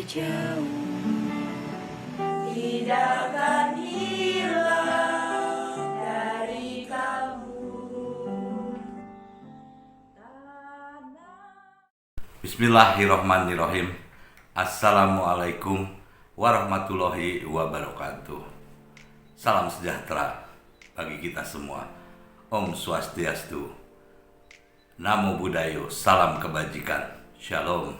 jauh, tidak akan hilang dari kamu. Bismillahirrahmanirrahim. Assalamualaikum warahmatullahi wabarakatuh. Salam sejahtera bagi kita semua. Om Swastiastu, Namo Buddhayo, salam kebajikan, Shalom.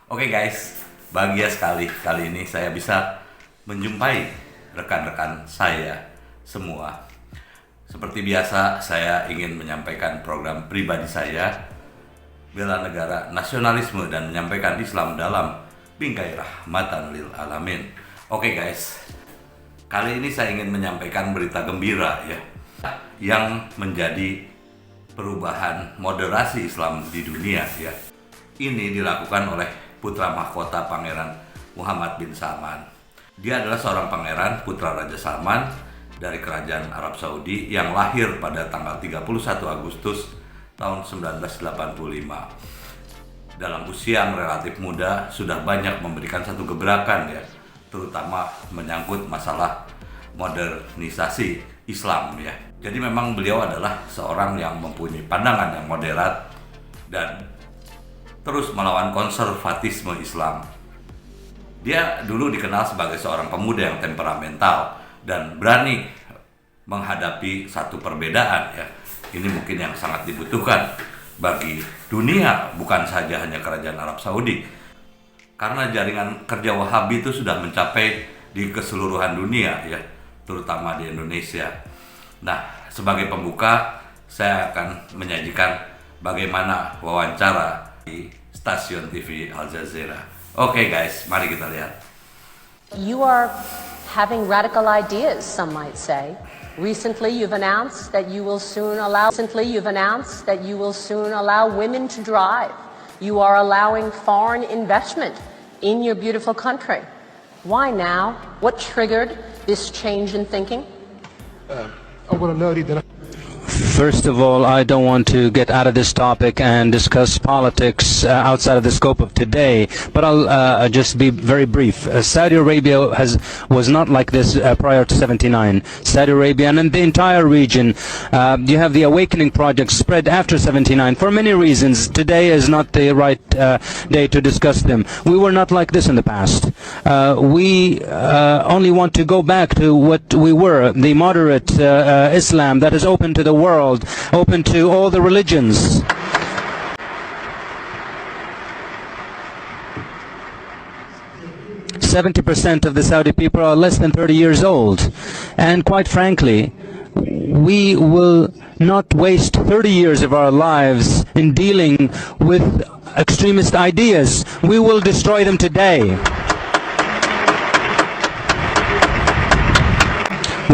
Oke guys, bahagia sekali kali ini saya bisa menjumpai rekan-rekan saya semua. Seperti biasa, saya ingin menyampaikan program pribadi saya, bela negara, nasionalisme, dan menyampaikan Islam dalam bingkai rahmatan lil alamin. Oke guys, kali ini saya ingin menyampaikan berita gembira ya, yang menjadi perubahan moderasi Islam di dunia ya. Ini dilakukan oleh putra mahkota Pangeran Muhammad bin Salman. Dia adalah seorang pangeran putra Raja Salman dari Kerajaan Arab Saudi yang lahir pada tanggal 31 Agustus tahun 1985. Dalam usia yang relatif muda sudah banyak memberikan satu gebrakan ya, terutama menyangkut masalah modernisasi Islam ya. Jadi memang beliau adalah seorang yang mempunyai pandangan yang moderat dan terus melawan konservatisme Islam. Dia dulu dikenal sebagai seorang pemuda yang temperamental dan berani menghadapi satu perbedaan ya. Ini mungkin yang sangat dibutuhkan bagi dunia, bukan saja hanya Kerajaan Arab Saudi. Karena jaringan kerja Wahabi itu sudah mencapai di keseluruhan dunia ya, terutama di Indonesia. Nah, sebagai pembuka saya akan menyajikan bagaimana wawancara di stasiun TV Al Jazeera. Oke guys, mari kita lihat. You are having radical ideas, some might say. Recently, you've announced that you will soon allow women to drive. You are allowing foreign investment in your beautiful country. Why now? What triggered this change in thinking? First of all, I don't want to get out of this topic and discuss politics outside of the scope of today, but I'll just be very brief. Saudi Arabia was not like this prior to 79. Saudi Arabia and the entire region, you have the awakening project spread after 79 for many reasons. Today is not the right day to discuss them. We were not like this in the past. We only want to go back to what we were, the moderate Islam that is open to the world, open to all the religions. %70 of the Saudi people are less than 30 years old, and quite frankly, we will not waste 30 years of our lives in dealing with extremist ideas. We will destroy them today.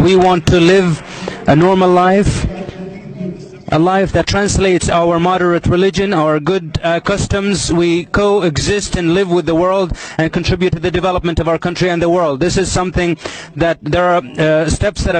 We want to live a normal life, a life that translates our moderate religion, our good customs. We coexist and live with the world and contribute to the development of our country and the world. This is something that there are steps that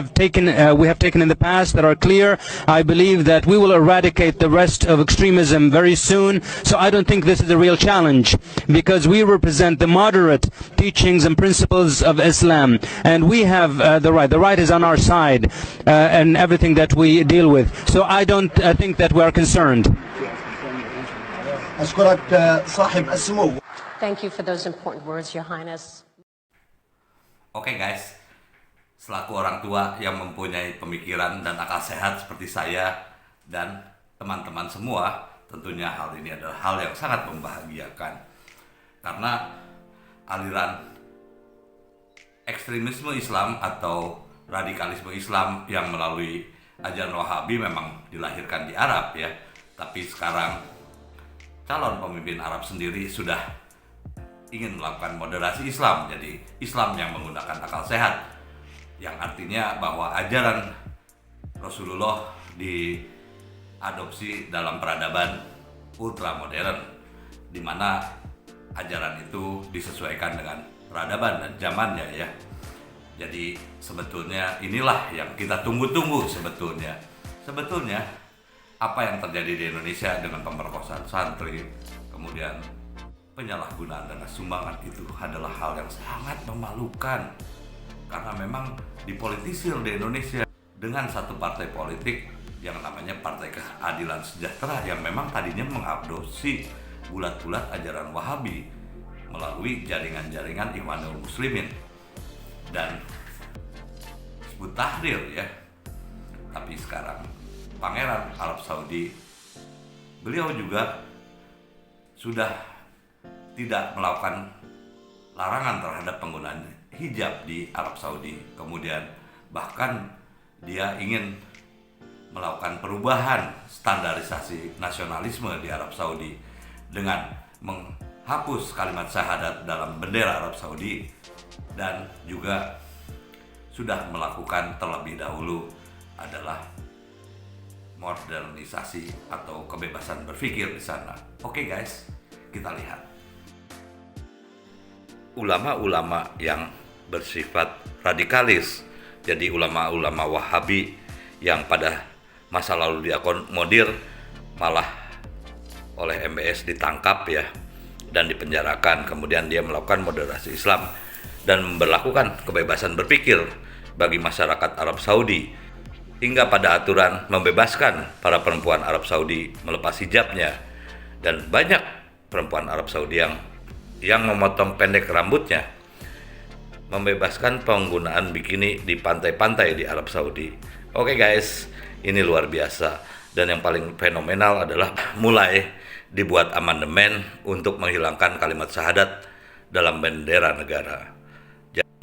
we have taken in the past that are clear. I believe that we will eradicate the rest of extremism very soon. So I don't think this is a real challenge, because we represent the moderate teachings and principles of Islam, and we have the right. The right is on our side and everything that we deal with. So I don't think that we are concerned. Thank you for those important words, Your Highness. Oke guys, selaku orang tua yang mempunyai pemikiran dan akal sehat seperti saya dan teman-teman semua, tentunya hal ini adalah hal yang sangat membahagiakan. Karena aliran ekstremisme Islam atau radikalisme Islam yang melalui ajaran Wahabi memang dilahirkan di Arab ya, tapi sekarang calon pemimpin Arab sendiri sudah ingin melakukan moderasi Islam, jadi Islam yang menggunakan akal sehat, yang artinya bahwa ajaran Rasulullah diadopsi dalam peradaban ultramodern, di mana ajaran itu disesuaikan dengan peradaban dan zamannya ya. Jadi sebetulnya inilah yang kita tunggu-tunggu sebetulnya. Sebetulnya apa yang terjadi di Indonesia dengan pemerkosaan santri, kemudian penyalahgunaan dana sumbangan itu adalah hal yang sangat memalukan, karena memang dipolitisir di Indonesia dengan satu partai politik yang namanya Partai Keadilan Sejahtera yang memang tadinya mengadopsi bulat-bulat ajaran Wahabi melalui jaringan-jaringan Ikhwanul Muslimin dan Hizbut Tahrir ya. Tapi sekarang Pangeran Arab Saudi, beliau juga sudah tidak melakukan larangan terhadap penggunaan hijab di Arab Saudi. Kemudian bahkan dia ingin melakukan perubahan standarisasi nasionalisme di Arab Saudi dengan menghapus kalimat syahadat dalam bendera Arab Saudi, dan juga sudah melakukan terlebih dahulu adalah modernisasi atau kebebasan berpikir di sana. Oke guys, kita lihat. Ulama-ulama yang bersifat radikalis, jadi ulama-ulama Wahabi yang pada masa lalu diakomodir malah oleh MBS ditangkap ya dan dipenjarakan. Kemudian dia melakukan moderasi Islam dan memberlakukan kebebasan berpikir bagi masyarakat Arab Saudi, hingga pada aturan membebaskan para perempuan Arab Saudi melepas hijabnya. Dan banyak perempuan Arab Saudi yang memotong pendek rambutnya, membebaskan penggunaan bikini di pantai-pantai di Arab Saudi. Oke guys, ini luar biasa. Dan yang paling fenomenal adalah mulai dibuat amandemen untuk menghilangkan kalimat syahadat dalam bendera negara.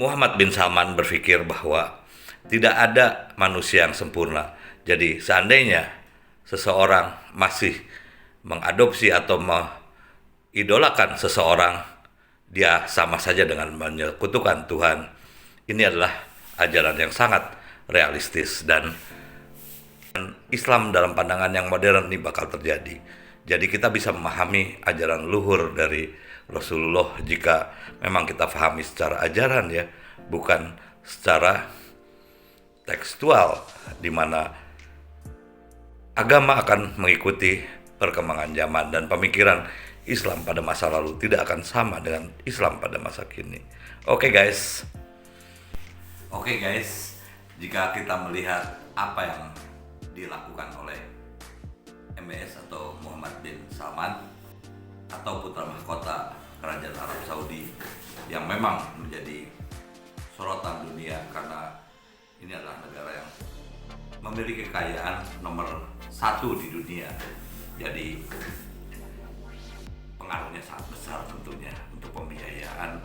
Muhammad bin Salman berpikir bahwa tidak ada manusia yang sempurna. Jadi seandainya seseorang masih mengadopsi atau mengidolakan seseorang, dia sama saja dengan menyekutukan Tuhan. Ini adalah ajaran yang sangat realistis, dan Islam dalam pandangan yang modern ini bakal terjadi. Jadi kita bisa memahami ajaran luhur dari Rasulullah jika memang kita pahami secara ajaran ya, bukan secara tekstual, di mana agama akan mengikuti perkembangan zaman dan pemikiran Islam pada masa lalu tidak akan sama dengan Islam pada masa kini. Oke guys, jika kita melihat apa yang dilakukan oleh MBS atau Muhammad bin Salman atau putra mahkota Kerajaan Arab Saudi yang memang menjadi sorotan dunia karena ini adalah negara yang memiliki kekayaan nomor 1 di dunia. Jadi pengaruhnya sangat besar tentunya untuk pembiayaan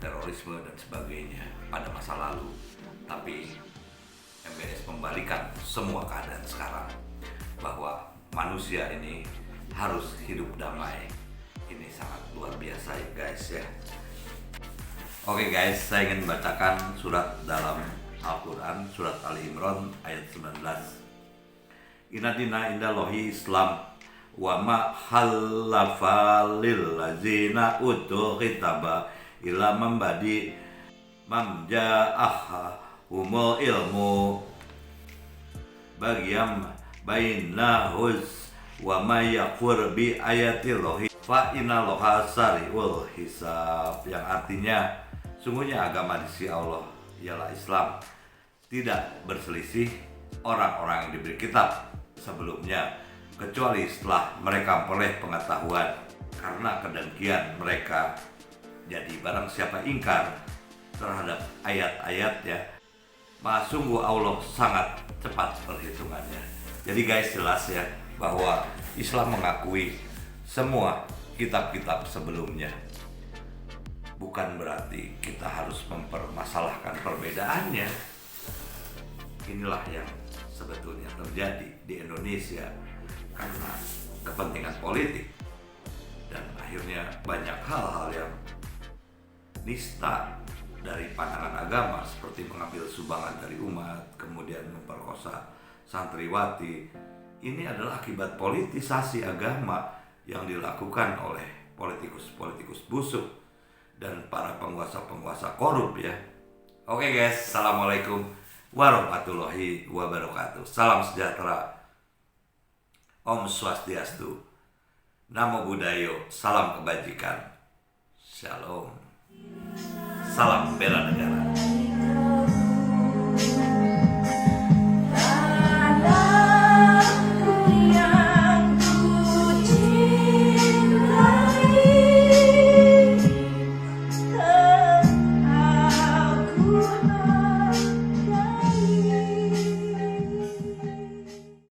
terorisme dan sebagainya pada masa lalu. Tapi MBS membalikan semua keadaan sekarang, bahwa manusia ini harus hidup damai. Ini sangat luar biasa ya guys ya. Oke guys, saya ingin membacakan surat dalam Al-Quran, surat Ali Imran ayat 19. Inna dina indallahi Islam wa ma halafa lil lazina utul kitaba ila mambadi mamja'aha umul ilmu bagiam bainahus wa may yakfur bi ayatillahi fa innallaha sari'ul hisab, yang artinya sungguhnya agama di sisi Allah ialah Islam, tidak berselisih orang-orang yang diberi kitab sebelumnya kecuali setelah mereka memperoleh pengetahuan karena kedengkian mereka. Jadi barang siapa ingkar terhadap ayat-ayatnya, maka sungguh Allah sangat cepat perhitungannya. Jadi guys, jelas ya bahwa Islam mengakui semua kitab-kitab sebelumnya. Bukan berarti kita harus mempermasalahkan perbedaannya. Inilah yang sebetulnya terjadi di Indonesia karena kepentingan politik, dan akhirnya banyak hal-hal yang nista dari pandangan agama, seperti mengambil sumbangan dari umat, kemudian memperkosa santriwati. Ini adalah akibat politisasi agama yang dilakukan oleh politikus-politikus busuk dan para penguasa-penguasa korup ya. Oke guys, assalamualaikum warahmatullahi wabarakatuh. Salam sejahtera, Om Swastiastu, Namo Buddhaya, salam kebajikan. Shalom. Salam bela negara.